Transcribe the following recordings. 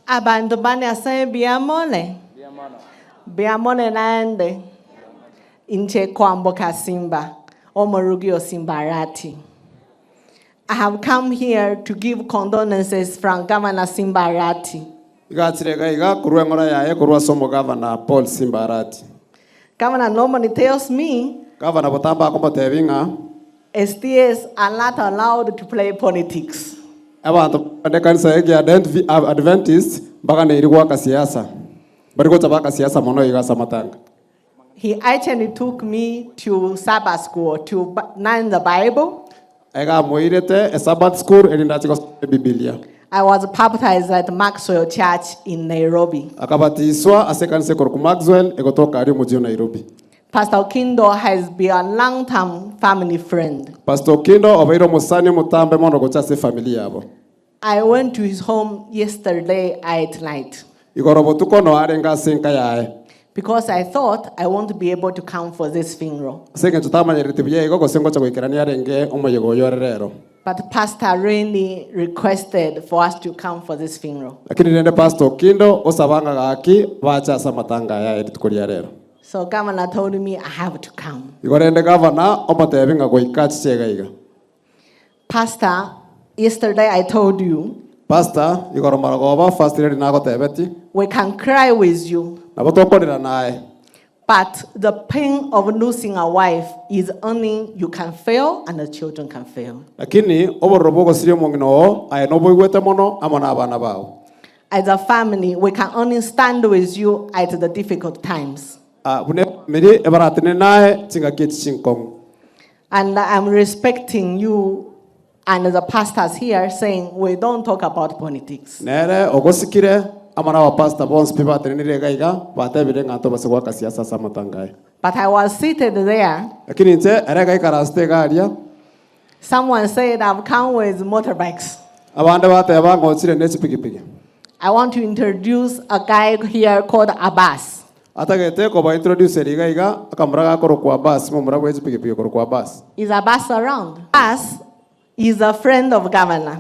Abantu bane ase biamone. Biamone nande. Inche Kwamboka Simba. Omorugio Simbarati. I have come here to give condolences from Governor Simbarati. Governor normally tells me STS are not allowed to play politics. He actually took me to Sabbath school to learn the Bible. I was baptized at Maxwell Church in Nairobi. Pastor Okindo has been a long-term family friend. I went to his home yesterday at night because I thought I won't be able to come for this funeral. But Pastor really requested for us to come for this funeral. So Governor told me I have to come. Pastor, yesterday I told you, Pastor, we can cry with you. But the pain of losing a wife is only you can feel and the children can feel. As a family, we can only stand with you at the difficult times. And I'm respecting you and the pastors here saying we don't talk about politics. But I was seated there. Someone said I've come with motorbikes. I want to introduce a guy here called Abbas. Is Abbas around? Abbas is a friend of governor.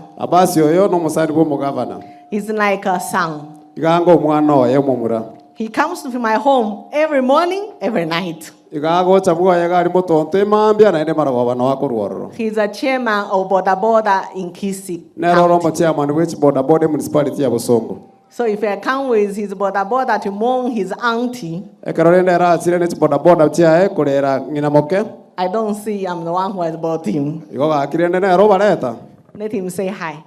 He's like a son. He comes to my home every morning, every night. He's a chairman of Boda Boda in Kisi. So if I come with his Boda Boda to mourn his auntie, I don't see I'm the one who has brought him. Let him say hi.